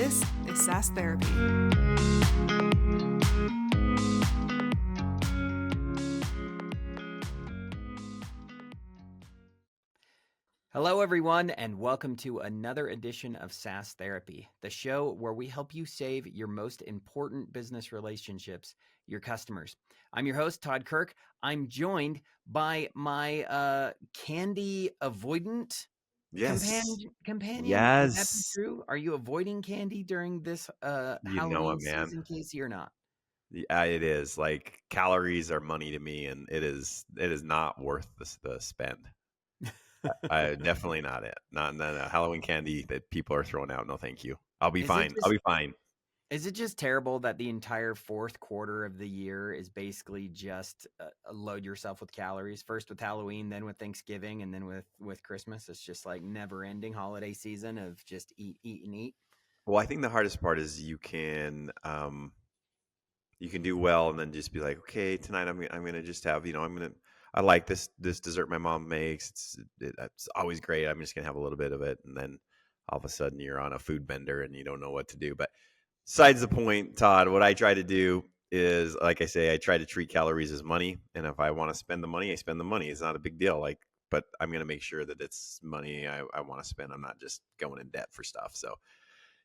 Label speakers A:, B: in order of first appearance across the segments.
A: This is SaaS Therapy.
B: Hello, everyone, and welcome to another edition of SaaS Therapy, the show where we help you save your most important business relationships, your customers. I'm your host, Todd Kirk. I'm joined by my candy avoidant companion. Would that be
C: Yes.
B: true? Are you avoiding candy during this
C: You know
B: Halloween
C: it, man.
B: season, Casey, or not?
C: Yeah, it is. Like, calories are money to me, and it is not worth the spend. Definitely not it. Not Halloween candy that people are throwing out. No, thank you. I'll be fine. I'll be fine.
B: Is it just terrible that the entire fourth quarter of the year is basically just load yourself with calories? First with Halloween, then with Thanksgiving, and then with Christmas. It's just like never-ending holiday season of just eat, eat, and eat.
C: Well, I think the hardest part is you can do well and then just be like, okay, tonight I'm gonna just have, I like this dessert my mom makes. It's always great. I'm just gonna have a little bit of it, and then all of a sudden you're on a food bender and you don't know what to do. But besides the point, Todd, what I try to do is, like I say, I try to treat calories as money, and if I want to spend the money, I spend the money. It's not a big deal. But I'm gonna make sure that it's money I want to spend. I'm not just going in debt for stuff. So.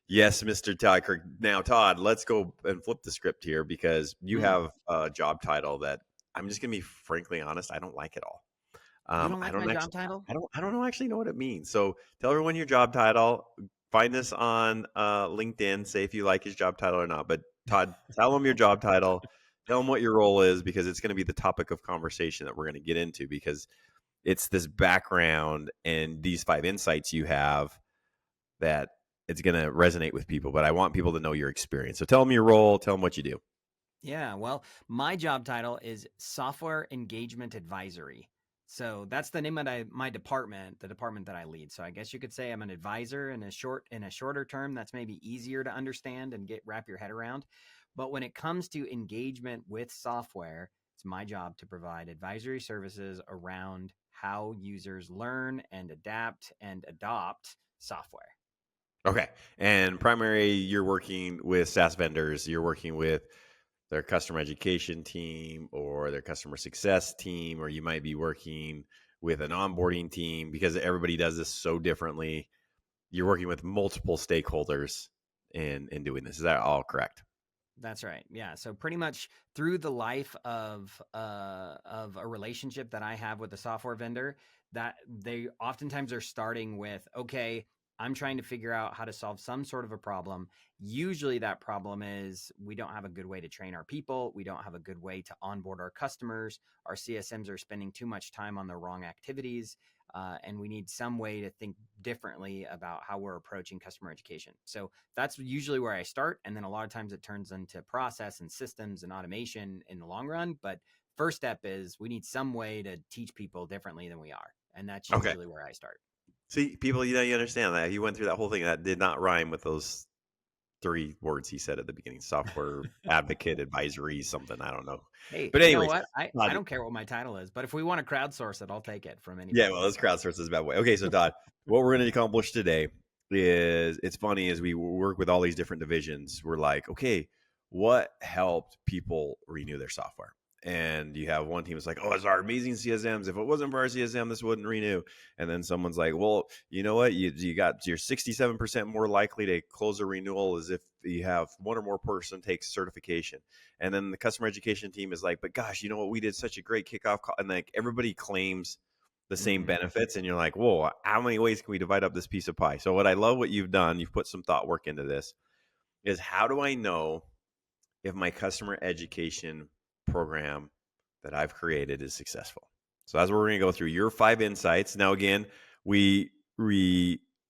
C: Yes, Mr. Todd Kirk. Now, Todd, let's go and flip the script here because you have a job title that I'm just gonna be frankly honest, I don't like at all.
B: You don't like my job title?
C: I don't actually know what it means. So tell everyone your job title. Find this on LinkedIn. Say if you like his job title or not. But Todd, tell them your job title. Tell them what your role is because it's going to be the topic of conversation that we're going to get into because it's this background and these 5 insights you have that it's going to resonate with people, but I want people to know your experience. So tell them your role, tell them what you do.
B: Yeah, well, my job title is Software Engagement Advisory. So that's the name of my department, the department that I lead. So I guess you could say I'm an advisor in a shorter term. That's maybe easier to understand and wrap your head around. But when it comes to engagement with software, it's my job to provide advisory services around how users learn and adapt and adopt software.
C: Okay. And primary, you're working with SaaS vendors, you're working with their customer education team or their customer success team, or you might be working with an onboarding team because everybody does this so differently. You're working with multiple stakeholders in doing this. Is that all correct?
B: That's right. Yeah. So pretty much through the life of a relationship that I have with a software vendor, that they oftentimes are starting with, okay, I'm trying to figure out how to solve some sort of a problem. Usually that problem is we don't have a good way to train our people. We don't have a good way to onboard our customers. Our CSMs are spending too much time on the wrong activities. And we need some way to think differently about how we're approaching customer education. So that's usually where I start. And then a lot of times it turns into process and systems and automation in the long run. But first step is we need some way to teach people differently than we are. And that's usually where I start.
C: See, people, you understand that. He went through that whole thing. That did not rhyme with those 3 words he said at the beginning. Software advocate, advisory, something. I don't know.
B: Hey,
C: but anyways,
B: you know what? I don't care what my title is, but if we want to crowdsource it, I'll take it from anybody.
C: Yeah, well, let's crowdsource this bad way. Okay, so Todd, what we're going to accomplish today is, it's funny, as we work with all these different divisions, we're like, okay, what helped people renew their software? And you have one team that's like, oh, it's our amazing CSMs. If it wasn't for our CSM, this wouldn't renew. And then someone's like, well, you know what? You got your 67% more likely to close a renewal as if you have one or more person take certification. And then the customer education team is like, but gosh, you know what? We did such a great kickoff call. And like everybody claims the same benefits. And you're like, whoa, how many ways can we divide up this piece of pie? So what I love what you've done, you've put some thought work into this, is how do I know if my customer education program that I've created is successful? So that's what we're going to go through your 5 insights. Now, again, we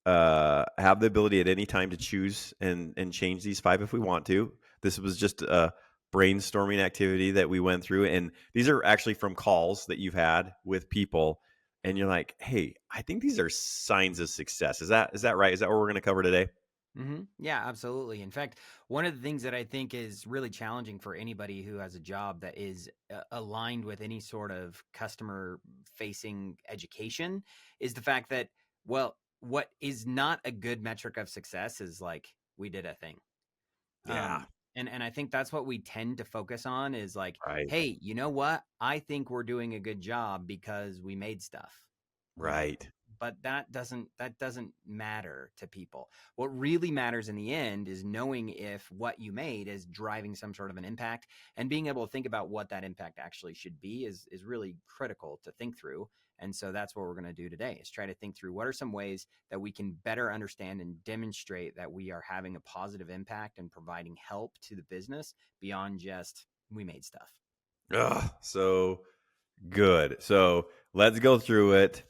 C: have the ability at any time to choose and change these 5 if we want to. This was just a brainstorming activity that we went through. And these are actually from calls that you've had with people. And you're like, hey, I think these are signs of success. Is that right? Is that what we're going to cover today?
B: Mm-hmm. Yeah, absolutely. In fact, one of the things that I think is really challenging for anybody who has a job that is aligned with any sort of customer facing education is the fact that, well, what is not a good metric of success is like we did a thing.
C: Yeah.
B: And I think that's what we tend to focus on is like,
C: Right.
B: hey, you know what? I think we're doing a good job because we made stuff. Well,
C: Right.
B: but that doesn't matter to people. What really matters in the end is knowing if what you made is driving some sort of an impact, and being able to think about what that impact actually should be is really critical to think through. And so that's what we're going to do today is try to think through what are some ways that we can better understand and demonstrate that we are having a positive impact and providing help to the business beyond just we made stuff.
C: Ugh, so good. So let's go through it.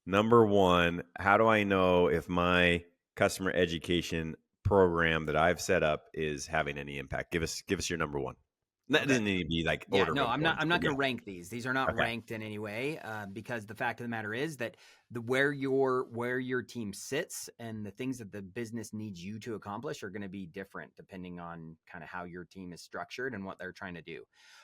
C: Number one, how do I know if my customer education program that I've set up is having any impact? Give us your number one. That
B: Okay.
C: doesn't need to be like
B: Yeah,
C: order of
B: no, I'm not.
C: importance,
B: I'm
C: but
B: not
C: yeah.
B: going to rank these. These are not
C: Okay.
B: ranked in any way, because the fact of the matter is that where your team sits and the things that the business needs you to accomplish are going to be different depending on kind of how your team is structured and what they're trying to do.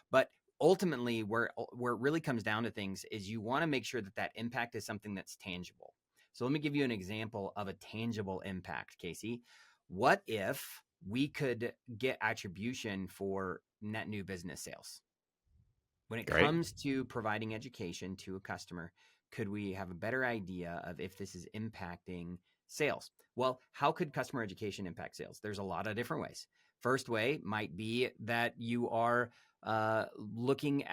B: But ultimately, where it really comes down to things is you want to make sure that that impact is something that's tangible. So let me give you an example of a tangible impact, Casey. What if we could get attribution for net new business sales? When it
C: Great.
B: comes to providing education to a customer, could we have a better idea of if this is impacting sales? Well, how could customer education impact sales? There's a lot of different ways. First way might be that you are you're looking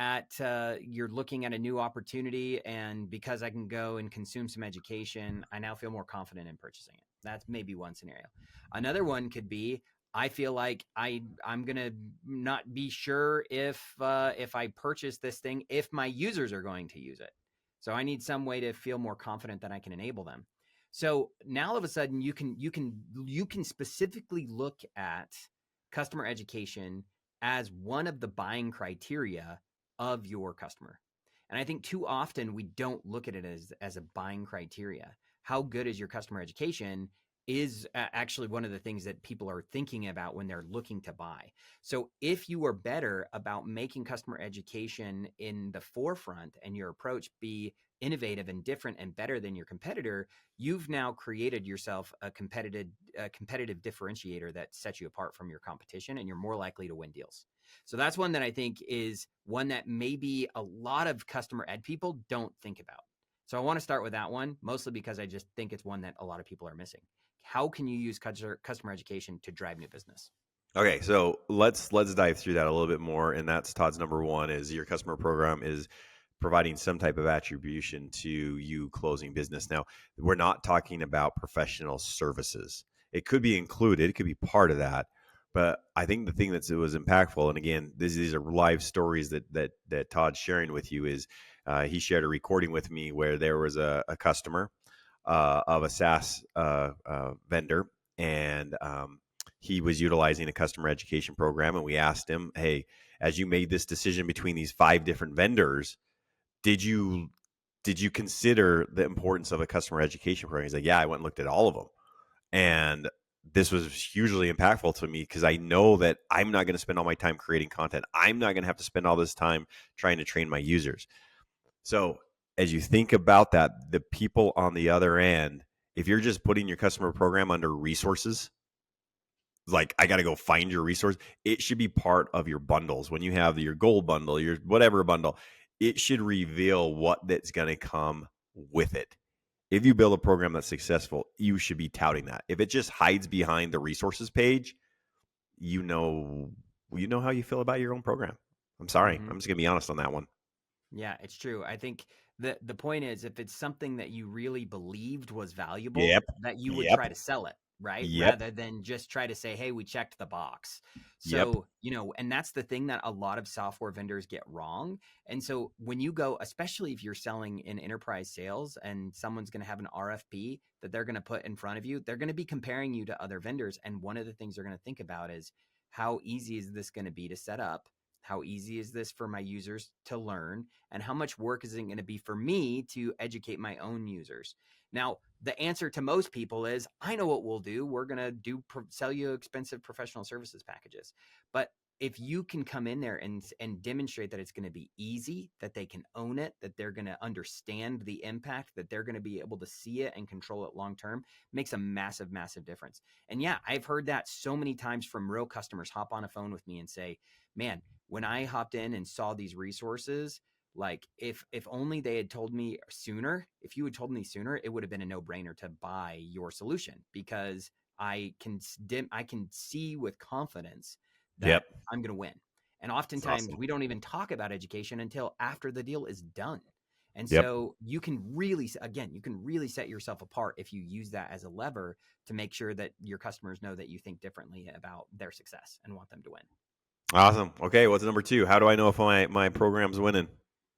B: at a new opportunity, and because I can go and consume some education, I now feel more confident in purchasing it. That's maybe one scenario. Another one could be I feel like I'm gonna not be sure if I purchase this thing if my users are going to use it. So I need some way to feel more confident that I can enable them. So now all of a sudden you can specifically look at customer education as one of the buying criteria of your customer. And I think too often we don't look at it as a buying criteria. How good is your customer education is actually one of the things that people are thinking about when they're looking to buy. So if you are better about making customer education in the forefront and your approach be innovative and different and better than your competitor, you've now created yourself a competitive differentiator that sets you apart from your competition, and you're more likely to win deals. So that's one that I think is one that maybe a lot of customer ed people don't think about. So I want to start with that one, mostly because I just think it's one that a lot of people are missing. How can you use customer education to drive new business?
C: Okay, so let's dive through that a little bit more. And that's Todd's number one is your customer program is providing some type of attribution to you closing business. Now, we're not talking about professional services. It could be included, it could be part of that. But I think the thing that was impactful, and again, these are live stories that Todd's sharing with you, is he shared a recording with me where there was a customer of a SaaS vendor, and he was utilizing a customer education program. And we asked him, "Hey, as you made this decision between these 5 different vendors, did you consider the importance of a customer education program?" He's like, "Yeah, I went and looked at all of them." And this was hugely impactful to me because I know that I'm not going to spend all my time creating content. I'm not going to have to spend all this time trying to train my users. So as you think about that, the people on the other end, if you're just putting your customer program under resources, like I got to go find your resource, it should be part of your bundles. When you have your gold bundle, your whatever bundle, it should reveal what that's going to come with it. If you build a program that's successful, you should be touting that. If it just hides behind the resources page, you know how you feel about your own program. I'm sorry.
B: Mm-hmm.
C: I'm just going to be honest on that one.
B: Yeah, it's true. I think the point is if it's something that you really believed was valuable,
C: Yep.
B: that you would try
C: Yep.
B: to sell it, right?
C: Yep.
B: Rather than just try to say, "Hey, we checked the box."
C: Yep.
B: So, and that's the thing that a lot of software vendors get wrong. And so when you go, especially if you're selling in enterprise sales and someone's going to have an RFP that they're going to put in front of you, they're going to be comparing you to other vendors. And one of the things they're going to think about is how easy is this going to be to set up? How easy is this for my users to learn? And how much work is it going to be for me to educate my own users? Now, the answer to most people is, I know what we'll do. We're going to sell you expensive professional services packages. But if you can come in there and demonstrate that it's going to be easy, that they can own it, that they're going to understand the impact, that they're going to be able to see it and control it long term, makes a massive, massive difference. And yeah, I've heard that so many times from real customers hop on a phone with me and say, man, when I hopped in and saw these resources, like if only they had told me sooner, if you had told me sooner, it would have been a no-brainer to buy your solution, because I can see with confidence
C: Yep.
B: that I'm going to win. And
C: That's
B: oftentimes
C: awesome.
B: we don't even talk about education until after the deal is done. And
C: Yep.
B: so you can really set yourself apart if you use that as a lever to make sure that your customers know that you think differently about their success and want them to win.
C: Awesome. Okay. What's number 2? How do I know if my program's winning?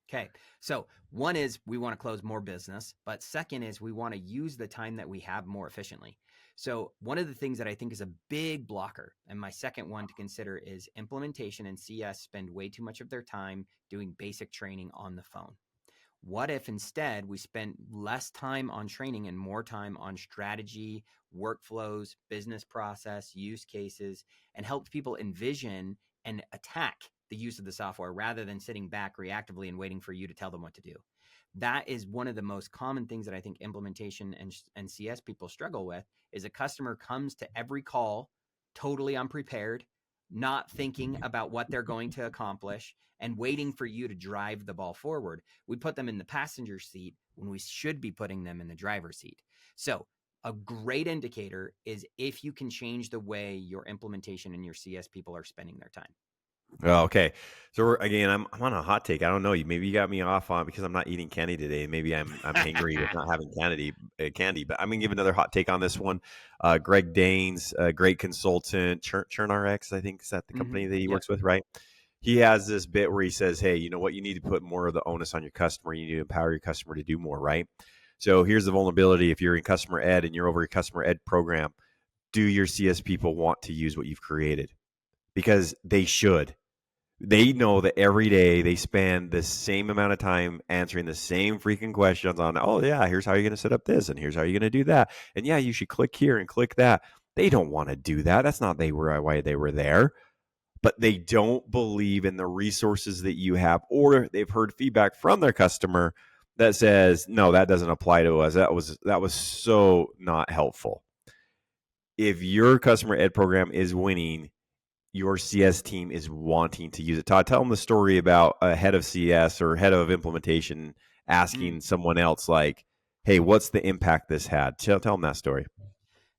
B: Okay. So one is we want to close more business, but second is we want to use the time that we have more efficiently. So one of the things that I think is a big blocker, and my second one to consider, is implementation and CS spend way too much of their time doing basic training on the phone. What if instead we spent less time on training and more time on strategy, workflows, business process, use cases, and helped people envision and attack the use of the software rather than sitting back reactively and waiting for you to tell them what to do? That is one of the most common things that I think implementation and CS people struggle with, is a customer comes to every call totally unprepared, not thinking about what they're going to accomplish, and waiting for you to drive the ball forward. We put them in the passenger seat when we should be putting them in the driver's seat. So a great indicator is if you can change the way your implementation and your CS people are spending their time.
C: Oh, okay. So again, I'm on a hot take. I don't know. Maybe you got me off on because I'm not eating candy today. Maybe I'm angry with not having candy. But I'm gonna give another hot take on this one. Greg Danes, a great consultant, ChurnRx, I think is that the company that he
B: Yep.
C: works with, right? He has this bit where he says, "Hey, you know what? You need to put more of the onus on your customer. You need to empower your customer to do more, right?" So here's the vulnerability. If you're in customer ed and you're over your customer ed program, do your CS people want to use what you've created? Because they should. They know that every day they spend the same amount of time answering the same freaking questions on, oh, yeah, here's how you're going to set up this, and here's how you're going to do that. And yeah, you should click here and click that. They don't want to do that. That's not why they were there. But they don't believe in the resources that you have, or they've heard feedback from their customer that says, no, that doesn't apply to us. That was so not helpful. If your customer ed program is winning, your CS team is wanting to use it. Todd, tell them the story about a head of CS or head of implementation
B: Mm.
C: asking someone else, like, hey, what's the impact this had? Tell them that story.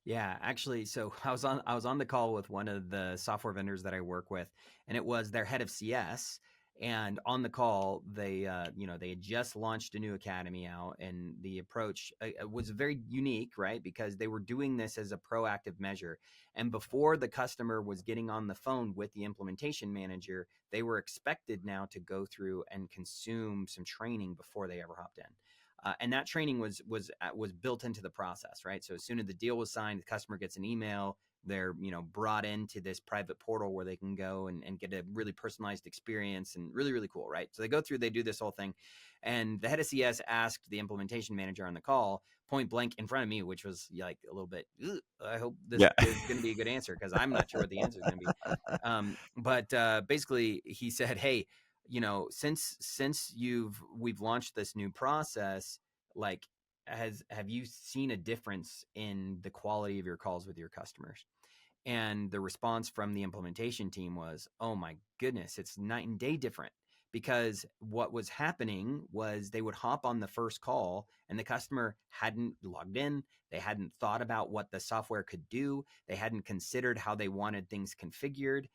B: Yeah, actually, so I was on the call with one of the software vendors that I work with, and it was their head of CS. And on the call, they had just launched a new academy out, and the approach was very unique, right? Because they were doing this as a proactive measure. And before the customer was getting on the phone with the implementation manager, they were expected now to go through and consume some training before they ever hopped in. And that training was built into the process, right? So as soon as the deal was signed, the customer gets an email. They're brought into this private portal where they can go and get a really personalized experience, and really, really cool, right? So they go through, they do this whole thing, and the head of CS asked the implementation manager on the call point blank in front of me, which was like a little bit, I hope this
C: Yeah.
B: is going to be a good answer, because I'm not sure what the answer is going to be. But basically he said, hey, since we've launched this new process, like, have you seen a difference in the quality of your calls with your customers? And the response from the implementation team was, oh my goodness, it's night and day different. Because what was happening was they would hop on the first call and the customer hadn't logged in. They hadn't thought about what the software could do. They hadn't considered how they wanted things configured.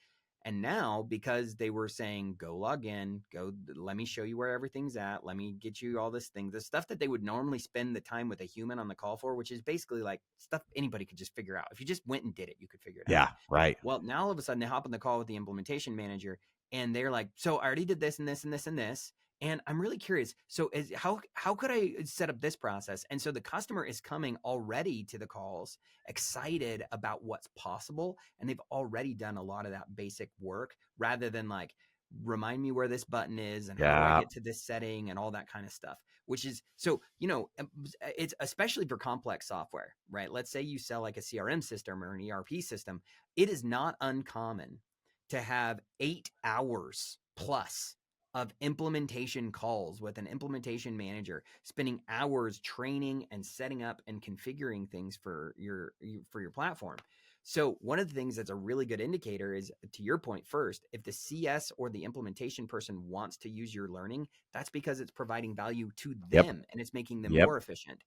B: And now, because they were saying, go log in, go, let me show you where everything's at, let me get you all this thing, the stuff that they would normally spend the time with a human on the call for, which is basically like stuff anybody could just figure out. If you just went and did it, you could figure it out.
C: Yeah. Right.
B: Well, now all of a sudden they hop on the call with the implementation manager and they're like, so I already did this and this and this and this. And I'm really curious. So how could I set up this process? And so the customer is coming already to the calls, excited about what's possible. And they've already done a lot of that basic work, rather than like, remind me where this button is and how do I
C: Yeah.
B: get to this setting and all that kind of stuff, which is so, it's especially for complex software, right? Let's say you sell like a CRM system or an ERP system. It is not uncommon to have 8 hours plus of implementation calls with an implementation manager, spending hours training and setting up and configuring things for your platform. So one of the things that's a really good indicator is, to your point first, if the CS or the implementation person wants to use your learning, that's because it's providing value to
C: Yep.
B: them and it's making them
C: Yep.
B: more efficient.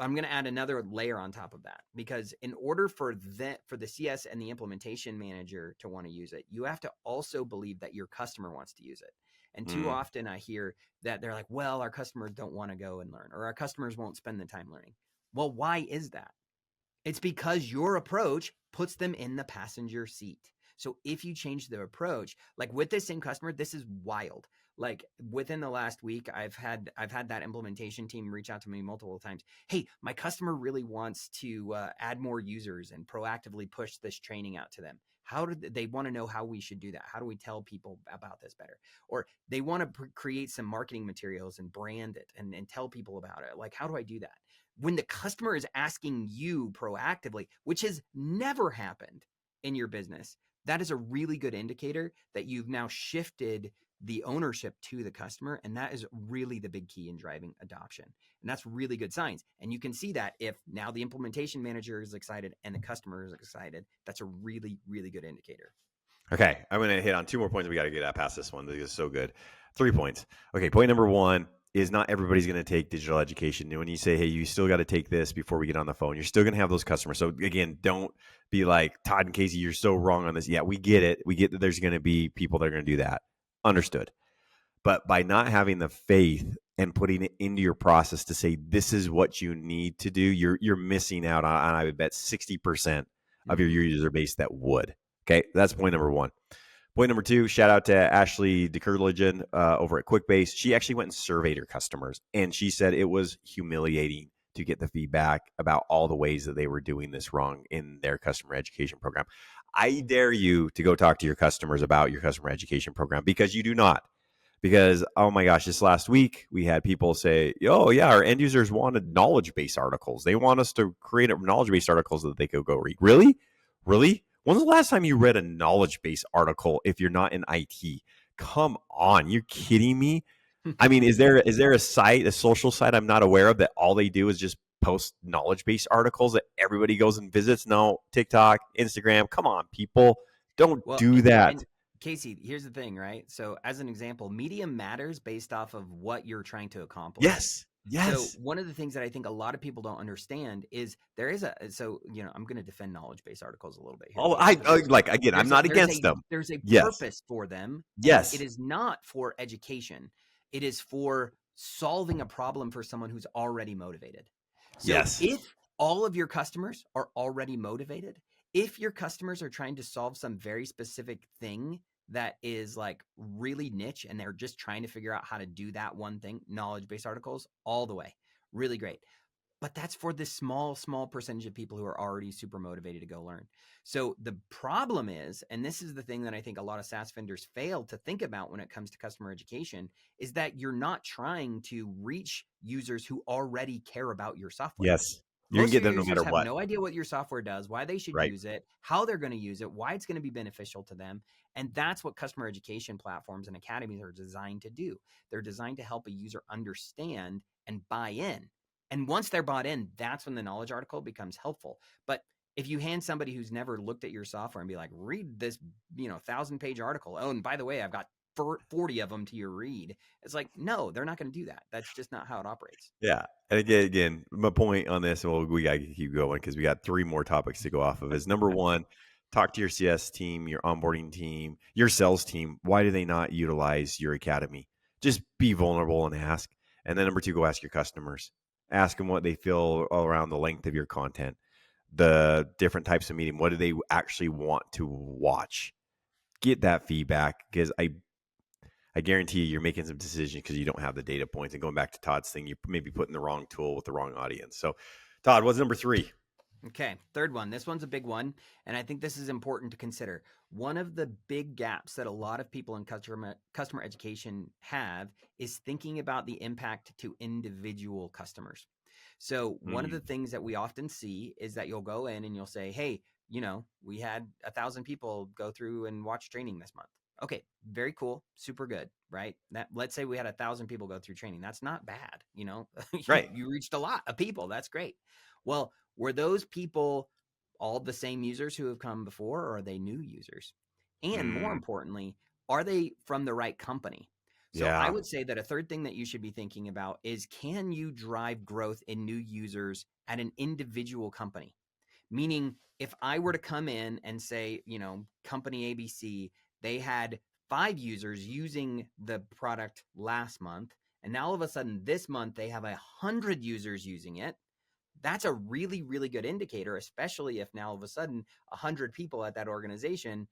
B: I'm going to add another layer on top of that, because in order for the CS and the implementation manager to want to use it, you have to also believe that your customer wants to use it. And too often I hear that they're like, well, our customers don't want to go and learn, or our customers won't spend the time learning. Well, why is that? It's because your approach puts them in the passenger seat. So if you change the approach, like with this same customer, this is wild. Like within the last week, I've had that implementation team reach out to me multiple times. Hey, my customer really wants to add more users and proactively push this training out to them. How do they want to know how we should do that? How do we tell people about this better? Or they want to create some marketing materials and brand it and tell people about it. Like, how do I do that? When the customer is asking you proactively, which has never happened in your business, that is a really good indicator that you've now shifted the ownership to the customer. And that is really the big key in driving adoption. And that's really good signs. And you can see that if now the implementation manager is excited and the customer is excited, that's a really, really good indicator.
C: Okay, I'm going to hit on 2 more points. We got to get past this one because it's so good. 3 points. Okay, point number 1 is not everybody's going to take digital education. When you say, hey, you still got to take this before we get on the phone, you're still going to have those customers. So again, don't be like, Todd and Casey, you're so wrong on this. Yeah, we get it. We get that there's going to be people that are going to do that. Understood. But by not having the faith and putting it into your process to say, this is what you need to do, you're missing out on, I would bet, 60% of your user base that would. Okay, that's point number 1. Point number 2, shout out to Ashley DeCurligan over at QuickBase. She actually went and surveyed her customers, and she said it was humiliating to get the feedback about all the ways that they were doing this wrong in their customer education program. I dare you to go talk to your customers about your customer education program, because you do not. Because, oh my gosh, this last week we had people say, oh yeah, our end users wanted knowledge base articles. They want us to create knowledge base articles that they could go read. Really? When's the last time you read a knowledge base article if you're not in IT? Come on, you're kidding me? I mean, is there a site, a social site I'm not aware of that all they do is just post knowledge base articles that everybody goes and visits? No, TikTok, Instagram. Come on, people, don't do that.
B: And Casey, here's the thing, right? So as an example, media matters based off of what you're trying to accomplish.
C: Yes.
B: So one of the things that I think a lot of people don't understand is there is I'm going to defend knowledge-based articles a little bit here.
C: Oh, I'm not against them.
B: There's a
C: Yes.
B: purpose for them.
C: Yes.
B: And it is not for education. It is for solving a problem for someone who's already motivated. So
C: Yes.
B: if all of your customers are already motivated, if your customers are trying to solve some very specific thing that is like really niche and they're just trying to figure out how to do that one thing, knowledge-based articles all the way, really great. But that's for this small percentage of people who are already super motivated to go learn. So the problem is, and this is the thing that I think a lot of SaaS vendors fail to think about when it comes to customer education, is that you're not trying to reach users who already care about your software.
C: Yes. You
B: Most
C: can get
B: of your
C: them no
B: users
C: matter
B: have
C: what.
B: no idea what your software does, why they should
C: Right.
B: use it, how they're going to use it, why it's going to be beneficial to them. And that's what customer education platforms and academies are designed to do. They're designed to help a user understand and buy in. And once they're bought in, that's when the knowledge article becomes helpful. But if you hand somebody who's never looked at your software and be like, read this, 1,000-page article. Oh, and by the way, I've got 40 of them to your read. It's like, no, they're not going to do that. That's just not how it operates.
C: Yeah. And again, my point on this, well, we got to keep going because we got 3 more topics to go off of, is number 1, talk to your CS team, your onboarding team, your sales team. Why do they not utilize your academy? Just be vulnerable and ask. And then number 2, go ask your customers. Ask them what they feel around the length of your content, the different types of meeting. What do they actually want to watch? Get that feedback, because I guarantee you're making some decisions because you don't have the data points. And going back to Todd's thing, you may be putting the wrong tool with the wrong audience. So, Todd, what's number 3?
B: Okay, third one. This one's a big one, and I think this is important to consider. One of the big gaps that a lot of people in customer education have is thinking about the impact to individual customers. So one of the things that we often see is that you'll go in and you'll say, hey, we had 1,000 people go through and watch training this month. Okay, very cool, super good, right? That, let's say we had 1,000 people go through training. That's not bad,
C: Right.
B: you reached a lot of people. That's great. Well, were those people all the same users who have come before, or are they new users? And more
C: Mm,
B: importantly, are they from the right company? So I
C: yeah.
B: would say that a third thing that you should be thinking about is, can you drive growth in new users at an individual company? Meaning, if I were to come in and say, company ABC, they had 5 users using the product last month, and now all of a sudden this month they have 100 users using it. That's a really, really good indicator, especially if now all of a sudden 100 people at that organization,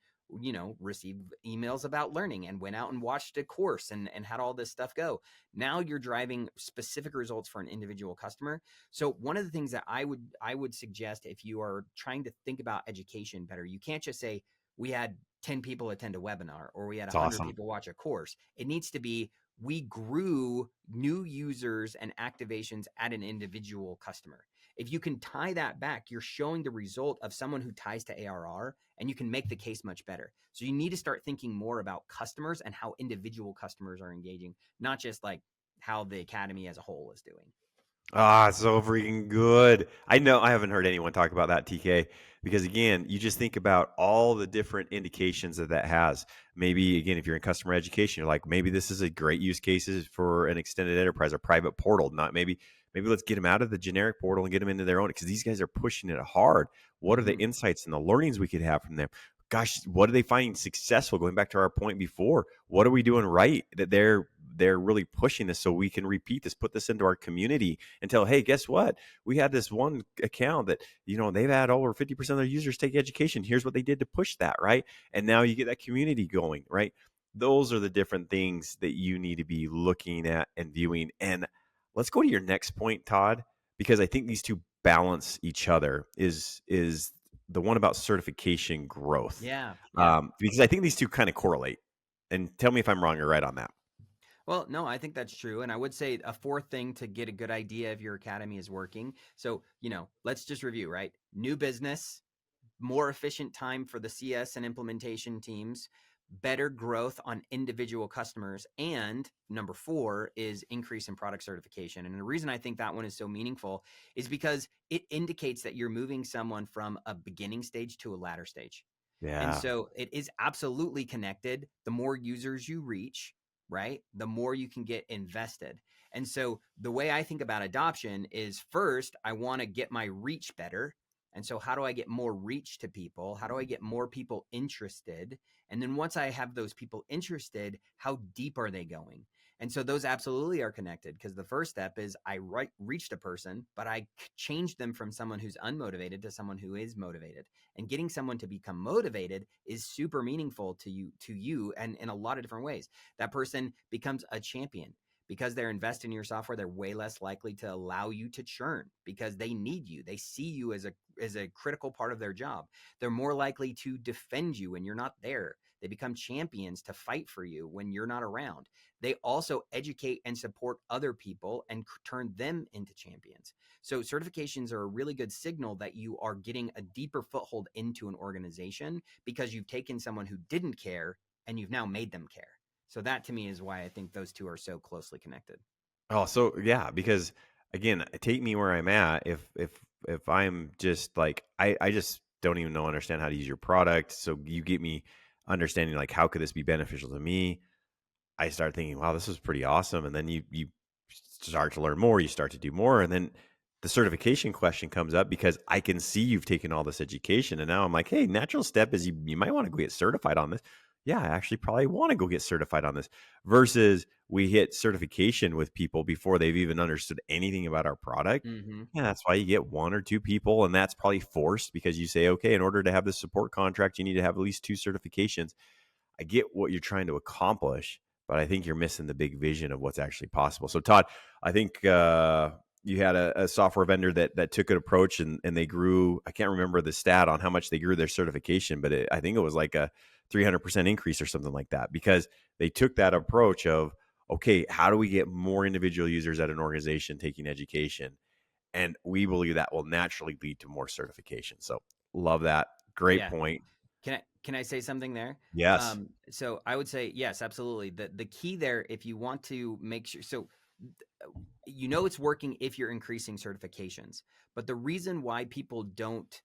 B: received emails about learning and went out and watched a course and had all this stuff go. Now you're driving specific results for an individual customer. So one of the things that I would suggest, if you are trying to think about education better, you can't just say we had 10 people attend a webinar or we had
C: It's
B: 100
C: awesome.
B: people watch a course. It needs to be, we grew new users and activations at an individual customer. If you can tie that back, you're showing the result of someone who ties to ARR, and you can make the case much better. So you need to start thinking more about customers and how individual customers are engaging, not just like how the academy as a whole is doing.
C: Ah, so freaking good. I know I haven't heard anyone talk about that, TK, because again, you just think about all the different indications that that has. Maybe again, if you're in customer education, you're like, maybe this is a great use cases for an extended enterprise or private portal. Not maybe let's get them out of the generic portal and get them into their own, because these guys are pushing it hard. What are the
B: Mm-hmm.
C: insights and the learnings we could have from them? Gosh, what are they finding successful? Going back to our point before, what are we doing right that they're really pushing this so we can repeat this, put this into our community and tell, hey, guess what? We had this one account that, they've had over 50% of their users take education. Here's what they did to push that, right? And now you get that community going, right? Those are the different things that you need to be looking at and viewing. And let's go to your next point, Todd, because I think these two balance each other is the one about certification growth.
B: Yeah, yeah.
C: Because I think these two kind of correlate. And tell me if I'm wrong or right on that.
B: Well, no, I think that's true. And I would say a fourth thing to get a good idea if your academy is working. So, let's just review, right? New business, more efficient time for the CS and implementation teams, better growth on individual customers, and number 4 is increase in product certification. And the reason I think that one is so meaningful is because it indicates that you're moving someone from a beginning stage to a latter stage. And
C: Yeah.
B: so it is absolutely connected. The more users you reach, right, the more you can get invested. And so the way I think about adoption is, first, I want to get my reach better. And so how do I get more reach to people? How do I get more people interested? And then once I have those people interested, how deep are they going? And so those absolutely are connected, because the first step is I reached a person, but I changed them from someone who's unmotivated to someone who is motivated. And getting someone to become motivated is super meaningful to you and in a lot of different ways. That person becomes a champion. Because they're invested in your software, they're way less likely to allow you to churn, because they need you. They see you as a critical part of their job. They're more likely to defend you when you're not there. They become champions to fight for you when you're not around. They also educate and support other people and turn them into champions. So certifications are a really good signal that you are getting a deeper foothold into an organization, because you've taken someone who didn't care and you've now made them care. So that, to me, is why I think those two are so closely connected.
C: Oh, so yeah, because again, take me where I'm at. If I'm just like I just don't even know understand how to use your product. So you get me understanding like how could this be beneficial to me? I start thinking, wow, this is pretty awesome. And then you start to learn more, you start to do more, and then the certification question comes up because I can see you've taken all this education, and now I'm like, hey, natural step is you might want to go get certified on this. Yeah, I actually probably want to go get certified on this. Versus we hit certification with people before they've even understood anything about our product.
B: Mm-hmm.
C: Yeah, that's why you get 1 or 2 people, and that's probably forced because you say, okay, in order to have this support contract, you need to have at least 2 certifications. I get what you're trying to accomplish, but I think you're missing the big vision of what's actually possible. So, Todd, I think you had a software vendor that took an approach and they grew. I can't remember the stat on how much they grew their certification, but I think it was like a 300% increase or something like that, because they took that approach of, okay, how do we get more individual users at an organization taking education? And we believe that will naturally lead to more certification. So, love that. Great
B: Yeah.
C: point.
B: Can I say something there?
C: Yes.
B: So I would say yes, absolutely. The key there, if you want to make sure, so it's working if you're increasing certifications. But the reason why people don't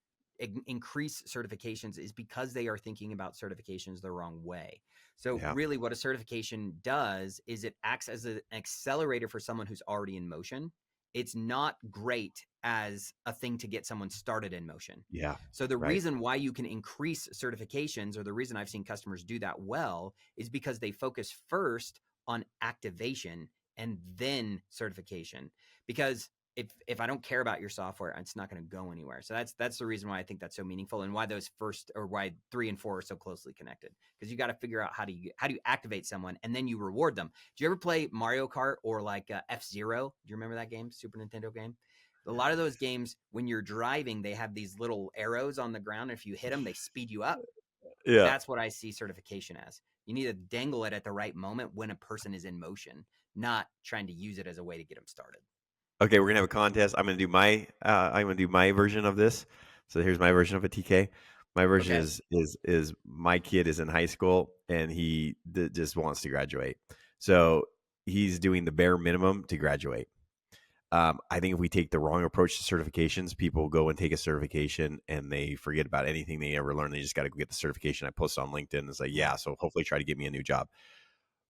B: increase certifications is because they are thinking about certifications the wrong way. So
C: Yeah.
B: really what a certification does is it acts as an accelerator for someone who's already in motion. It's not great as a thing to get someone started in motion.
C: Yeah.
B: So the
C: Right.
B: reason why you can increase certifications, or the reason I've seen customers do that well, is because they focus first on activation and then certification. Because if I don't care about your software, it's not going to go anywhere. So that's the reason why I think that's so meaningful, and why those first, or why 3 and 4 are so closely connected. Because you got to figure out how do you activate someone, and then you reward them. Do you ever play Mario Kart or like F-Zero? Do you remember that game, Super Nintendo game? A lot of those games, when you're driving, they have these little arrows on the ground. If you hit them, they speed you up.
C: Yeah.
B: That's what I see certification as. You need to dangle it at the right moment when a person is in motion, not trying to use it as a way to get them started.
C: Okay, we're gonna have a contest. I'm gonna do my version of this. So here's my version of a TK. My version
B: Okay.
C: is my kid is in high school and he just wants to graduate. So he's doing the bare minimum to graduate. I think if we take the wrong approach to certifications, people go and take a certification and they forget about anything they ever learned. They just got to go get the certification. I posted on LinkedIn. It's like, yeah, so hopefully try to get me a new job.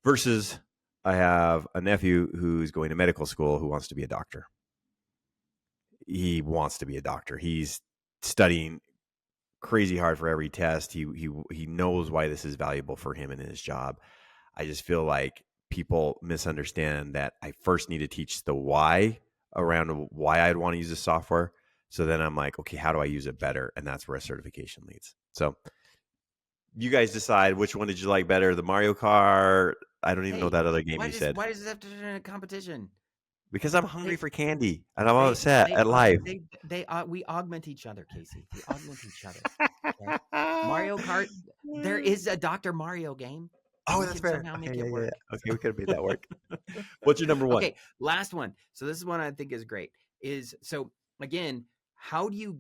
C: Versus I have a nephew who's going to medical school who wants to be a doctor. He wants to be a doctor. He's studying crazy hard for every test. He knows why this is valuable for him in his job. I just feel like people misunderstand that I first need to teach the why around why I'd want to use the software. So then I'm like, okay, how do I use it better? And that's where a certification leads. So you guys decide, which one did you like better, the Mario Kart? I don't even know
B: Hey,
C: that other game you said.
B: why does it have to be a competition?
C: Because I'm hungry
B: They
C: for candy and I'm
B: they
C: upset
B: they
C: at life.
B: we augment each other, Casey. We augment each other. Okay. Mario Kart. There is a Dr. Mario game.
C: Oh,
B: We
C: that's
B: can
C: fair.
B: somehow
C: Okay,
B: make
C: yeah,
B: it
C: yeah,
B: work.
C: yeah. Okay, we could have made that work. What's your number one?
B: Okay, last one. So this is one I think is great. Is so again, how do you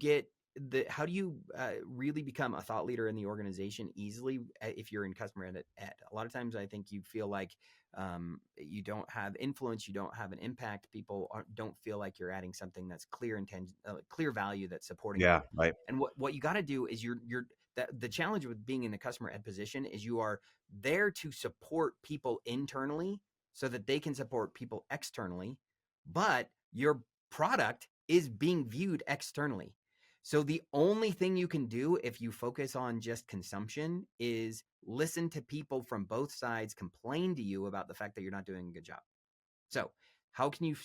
B: really become a thought leader in the organization easily if you're in customer ed? A lot of times I think you feel like you don't have influence, you don't have an impact. People don't feel like you're adding something that's clear value that's supporting
C: Yeah,
B: them.
C: right.
B: And what you got to do is the challenge with being in the customer ed position is you are there to support people internally so that they can support people externally, but your product is being viewed externally. So the only thing you can do if you focus on just consumption is listen to people from both sides complain to you about the fact that you're not doing a good job. So how can you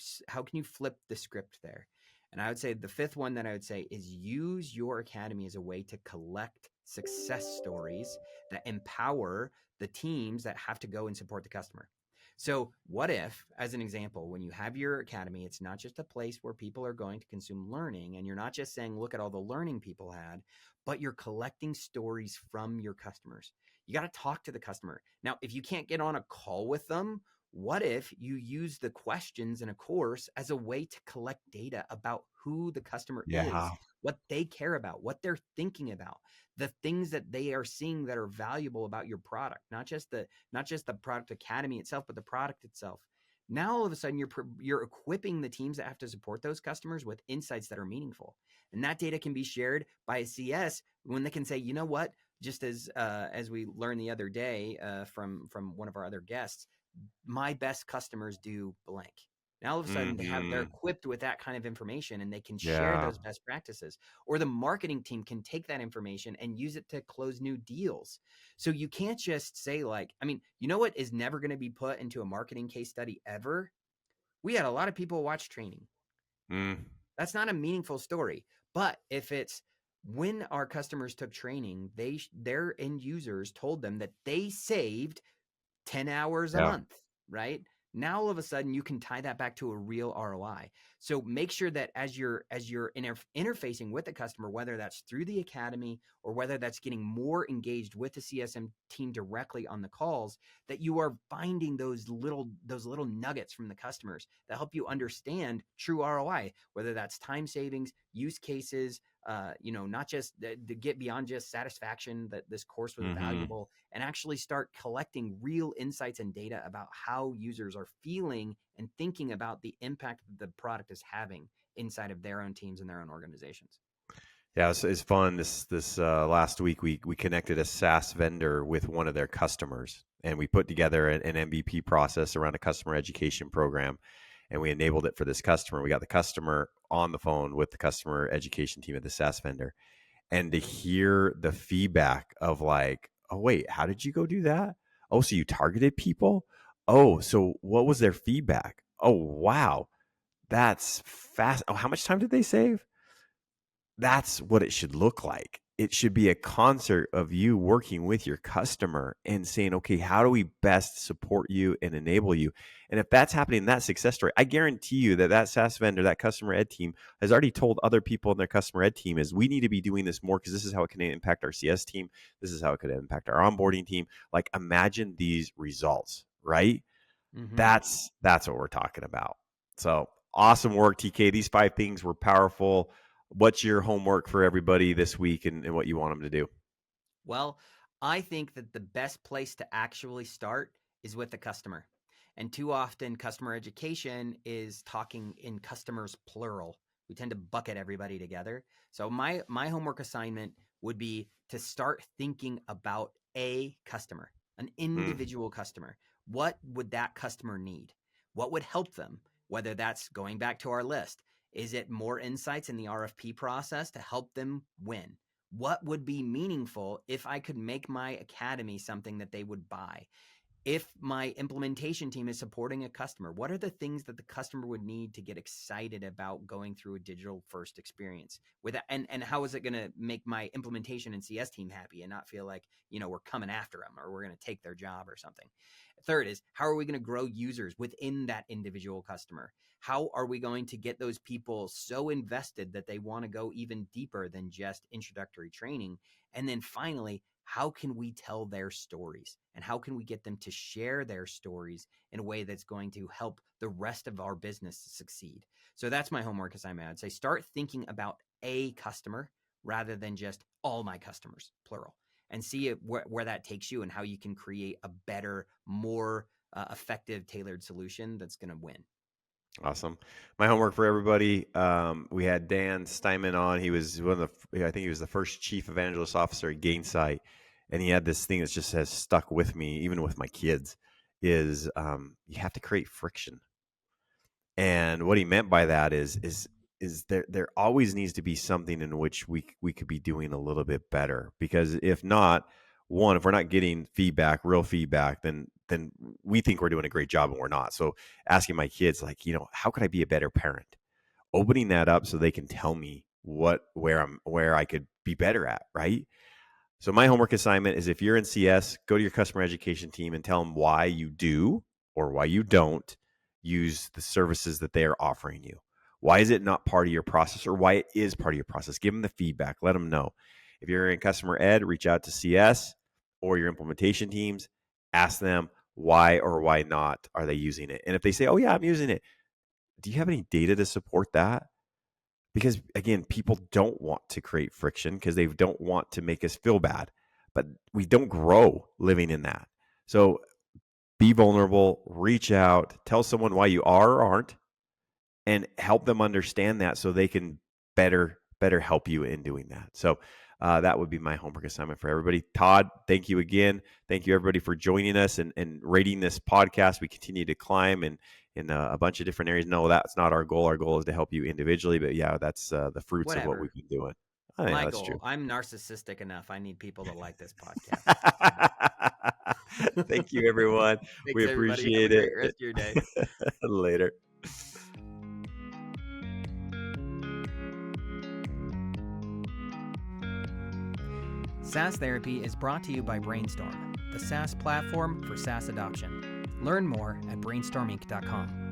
B: flip the script there? And I would say the fifth one that I would say is use your academy as a way to collect success stories that empower the teams that have to go and support the customer. So what if, as an example, when you have your academy, it's not just a place where people are going to consume learning, and you're not just saying, look at all the learning people had, but you're collecting stories from your customers. You got to talk to the customer. Now, if you can't get on a call with them, what if you use the questions in a course as a way to collect data about who the customer is,
C: Yeah.
B: what they care about, what they're thinking about, the things that they are seeing that are valuable about your product, not just the product academy itself, but the product itself. Now all of a sudden you're equipping the teams that have to support those customers with insights that are meaningful. And that data can be shared by a CS when they can say, you know what, just as we learned the other day from one of our other guests, my best customers do blank. Now all of a sudden they're
C: Hmm.
B: equipped with that kind of information and they can share
C: Yeah.
B: those best practices. Or the marketing team can take that information and use it to close new deals. So you can't just say like, I mean, you know what is never going to be put into a marketing case study ever? We had a lot of people watch training.
C: Mm.
B: That's not a meaningful story. But if it's when our customers took training, their end users told them that they saved 10 hours a
C: Yeah.
B: month, right? Now all of a sudden you can tie that back to a real ROI. So make sure that as you're interfacing with the customer, whether that's through the academy or whether that's getting more engaged with the CSM team directly on the calls, that you are finding those little nuggets from the customers that help you understand true ROI, whether that's time savings, use cases, not just to get beyond just satisfaction that this course was valuable, and actually start collecting real insights and data about how users are feeling and thinking about the impact that the product is having inside of their own teams and their own organizations.
C: Yeah, it's fun. This last week we connected a SaaS vendor with one of their customers, and we put together an MVP process around a customer education program, and we enabled it for this customer. We got the customer on the phone with the customer education team at the SaaS vendor, and to hear the feedback of like, oh wait, how did you go do that? Oh, so you targeted people? Oh, so what was their feedback? Oh wow, that's fast. Oh, how much time did they save? That's what it should look like. It should be a concert of you working with your customer and saying, okay, how do we best support you and enable you? And if that's happening, that success story, I guarantee you that SaaS vendor, that customer ed team has already told other people in their customer ed team is we need to be doing this more because this is how it can impact our CS team. This is how it could impact our onboarding team. Like imagine these results, right? That's what we're talking about. So awesome work, TK. These 5 things were powerful. What's your homework for everybody this week and what you want them to do?
B: Well, I think that the best place to actually start is with the customer. And too often customer education is talking in customers plural. We tend to bucket everybody together. So my homework assignment would be to start thinking about a customer, an individual customer. What would that customer need? What would help them? Whether that's going back to our list, is it more insights in the RFP process to help them win? What would be meaningful if I could make my academy something that they would buy? If my implementation team is supporting a customer, what are the things that the customer would need to get excited about going through a digital first experience with that? And how is it going to make my implementation and CS team happy and not feel like, we're coming after them or we're going to take their job or something? Third is, how are we going to grow users within that individual customer? How are we going to get those people so invested that they want to go even deeper than just introductory training? And then finally, how can we tell their stories and how can we get them to share their stories in a way that's going to help the rest of our business to succeed? So that's my homework assignment. I'd say start thinking about a customer rather than just all my customers, plural, and see where that takes you and how you can create a better, more effective, tailored solution that's going to win.
C: Awesome. My homework for everybody. We had Dan Steinman on. He was I think he was the first chief evangelist officer at Gainsight. And he had this thing that just has stuck with me, even with my kids, is you have to create friction. And what he meant by that is there always needs to be something in which we could be doing a little bit better. Because if not, if we're not getting feedback, real feedback, then we think we're doing a great job and we're not. So asking my kids, like, how could I be a better parent? Opening that up so they can tell me where I could be better at, right? So my homework assignment is if you're in CS, go to your customer education team and tell them why you do or why you don't use the services that they are offering you. Why is it not part of your process or why it is part of your process? Give them the feedback. Let them know. If you're in customer ed, reach out to CS or your implementation teams. Ask them why or why not are they using it. And if they say, oh, yeah, I'm using it, do you have any data to support that? Because, again, people don't want to create friction because they don't want to make us feel bad. But we don't grow living in that. So be vulnerable, reach out, tell someone why you are or aren't, and help them understand that so they can better help you in doing that. So that would be my homework assignment for everybody. Todd, thank you again. Thank you, everybody, for joining us and rating this podcast. We continue to climb in a bunch of different areas. No, that's not our goal. Our goal is to help you individually. But, yeah, that's the fruits of what we've been doing.
B: My goal. True. I'm narcissistic enough. I need people to like this podcast.
C: Thank you, everyone.
B: Thanks,
C: we appreciate it.
B: Have a great rest of your day.
C: Later.
B: SaaS Therapy is brought to you by Brainstorm, the SaaS platform for SaaS adoption. Learn more at brainstorminc.com.